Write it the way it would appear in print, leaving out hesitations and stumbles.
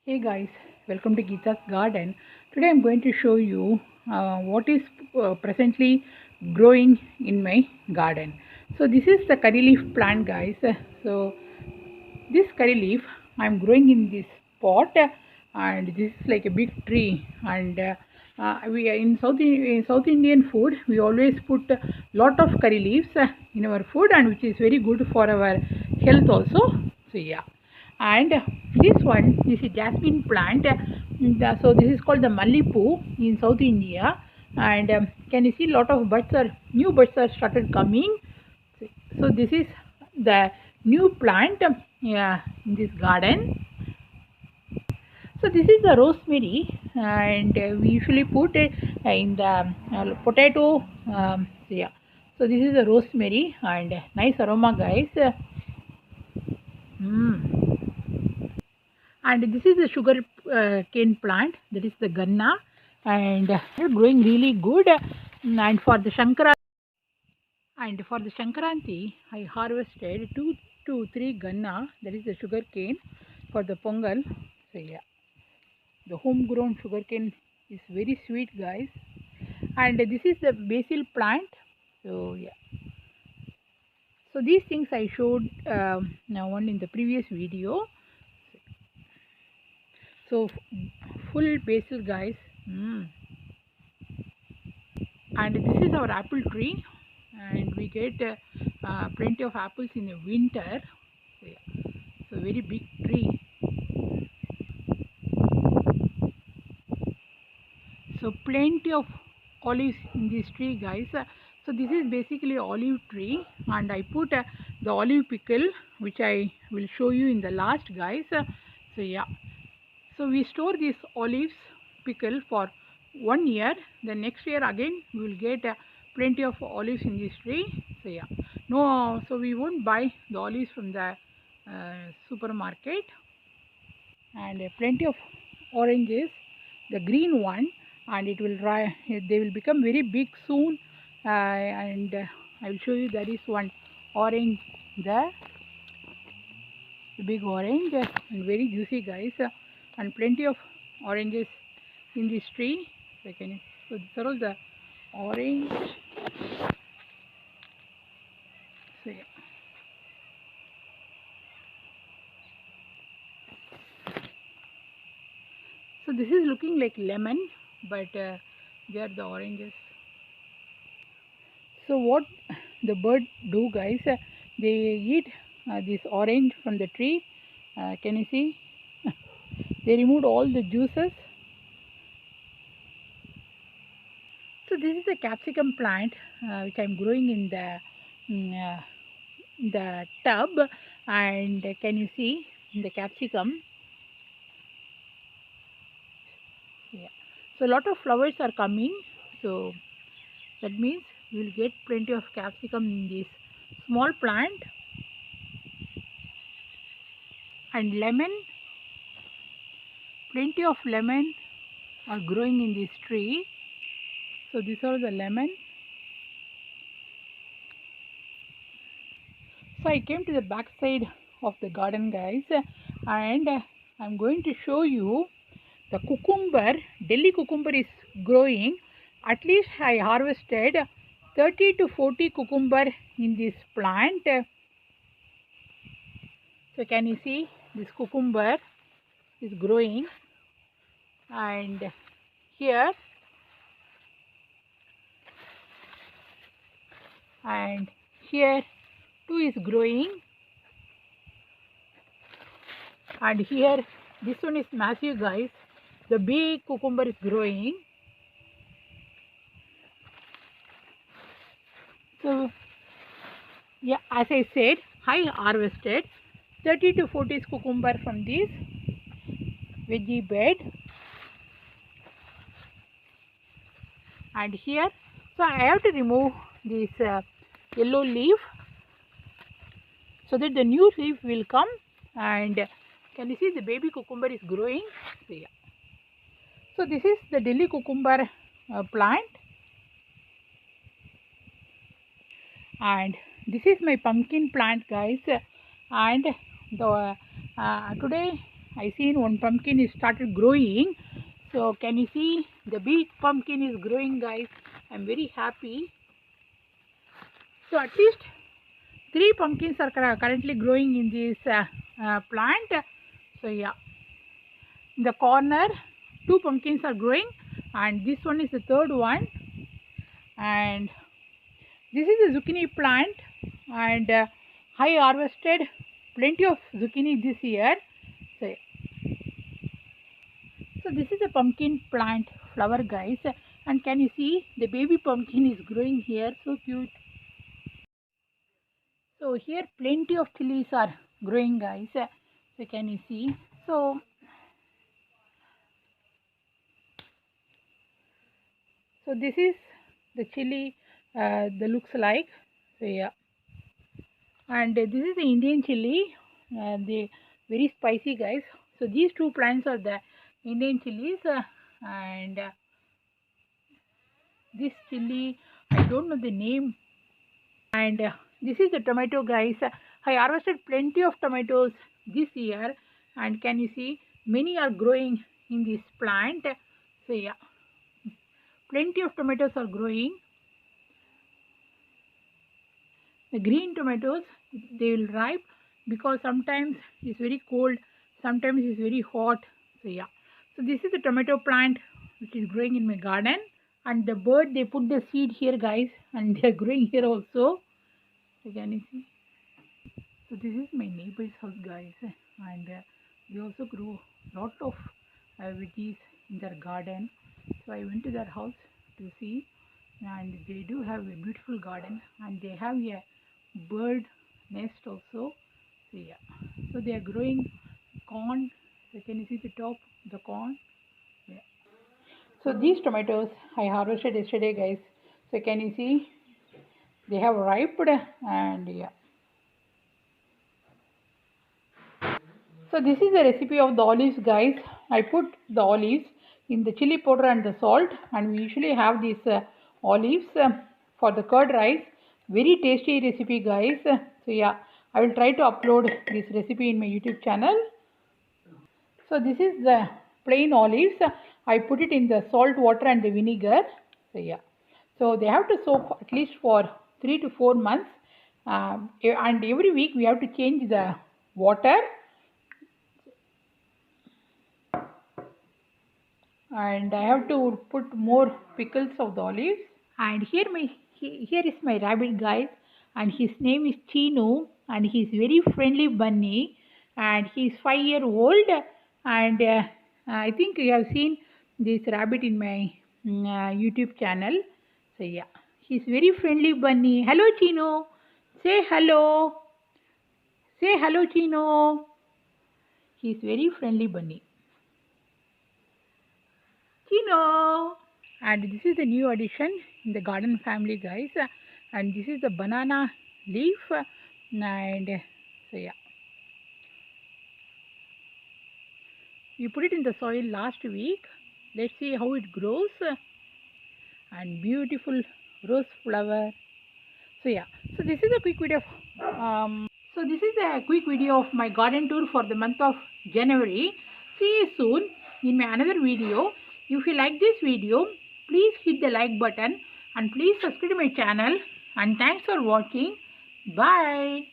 Hey guys, welcome to Geeta's Garden. Today I'm going to show you what is presently growing in my garden. So this is the curry leaf plant, guys. So this curry leaf I'm growing in this pot, and this is like a big tree. And we are in South Indian food we always put a lot of curry leaves in our food, and which is very good for our health also. So yeah, and this one is a jasmine plant. So this is called the mallipu in South India, and can you see a lot of buds are new buds are started coming. So this is the new plant, yeah, in this garden. So this is the rosemary, and we usually put it in the potato. So yeah, so this is the rosemary, and nice aroma, guys. Mm. And this is the sugar cane plant, that is the ganna, and growing really good. And for the Shankranti, I harvested 2 to 3 ganna, that is the sugar cane, for the pongal. So yeah, the homegrown sugar cane is very sweet, guys. And this is the basil plant. So yeah, so these things I showed now one in the previous video. So full basil, guys. Mm. And this is our apple tree, and we get plenty of apples in the winter. So yeah, it's a very big tree. So plenty of olives in this tree, guys. So this is basically olive tree, and I put the olive pickle, which I will show you in the last, guys. So yeah, so we store this olives pickle for 1 year. The next year again we will get plenty of olives in this tree. So yeah, no, so we won't buy the olives from the supermarket. And plenty of oranges, the green one, and it will dry. They will become very big soon, and I will show you. There is one orange there, big orange, and very juicy, guys, and plenty of oranges in this tree. So these are all the orange. So yeah. So this is looking like lemon, but they are the oranges. So what the bird do, guys? They eat this orange from the tree. Can you see? They removed all the juices. So this is a capsicum plant which I'm growing in the tub, and can you see the capsicum? Yeah. So a lot of flowers are coming. So that means we will get plenty of capsicum in this small plant. And lemon, plenty of lemon are growing in this tree. So these are the lemon. So I came to the back side of the garden, guys, and I'm going to show you the cucumber. Delhi cucumber is growing. At least I harvested 30 to 40 cucumber in this plant. So can you see this cucumber is growing, and here, and here too is growing, and here this one is massive, guys. The big cucumber is growing. So yeah, as I said, I harvested 30 to 40 cucumber from this veggie bed. And here, so I have to remove this yellow leaf so that the new leaf will come. And can you see the baby cucumber is growing? So yeah, so this is the Delhi cucumber plant, and this is my pumpkin plant, guys. And the today I seen one pumpkin is started growing. So can you see the big pumpkin is growing, guys? I'm very happy. So at least 3 pumpkins are currently growing in this plant. So yeah, in the corner 2 pumpkins are growing, and this one is the third one. And this is a zucchini plant, and I harvested plenty of zucchini this year. So, so this is a pumpkin plant flower, guys, and can you see the baby pumpkin is growing here, so cute. So here plenty of chilies are growing, guys. So can you see? So this is the chili the looks like. So yeah, and this is the Indian chili, the very spicy, guys. So these two plants are the Indian chilies, and this chili I don't know the name. And this is the tomato, guys. I harvested plenty of tomatoes this year, and can you see many are growing in this plant. So yeah, plenty of tomatoes are growing. The green tomatoes, they will ripe because sometimes it's very cold, sometimes it's very hot. So yeah, so this is the tomato plant which is growing in my garden, and the bird, they put the seed here, guys, and they are growing here also. So can you see? So this is my neighbor's house, guys, and they also grow lot of veggies in their garden. So I went to their house to see, and they do have a beautiful garden, and they have a bird nest also. So yeah, so they are growing corn. So can you see the top of the corn? Yeah. So these tomatoes I harvested yesterday, guys. So can you see they have ripened, and yeah. So this is the recipe of the olives, guys. I put the olives in the chili powder and the salt, and we usually have these olives for the curd rice. Very tasty recipe, guys. So yeah, I will try to upload this recipe in my YouTube channel. So this is the plain olives. I put it in the salt water and the vinegar. So yeah, so they have to soak at least for 3 to 4 months, and every week we have to change the water. And I have to put more pickles of the olives. And here is my rabbit, guys, and his name is Chino, and he's very friendly bunny, and he's 5 year old. And I think you have seen this rabbit in my YouTube channel. So yeah, he's very friendly bunny. Hello Chino, say hello, say hello Chino. He's very friendly bunny. Chino. And this is the new addition in the garden family, guys, and this is the banana leaf, and so yeah, we put it in the soil last week. Let's see how it grows, and beautiful rose flower. So yeah, so this is a quick video so this is a quick video of my garden tour for the month of January. See you soon in my another video. If you like this video, please hit the like button and please subscribe to my channel, and thanks for watching. Bye.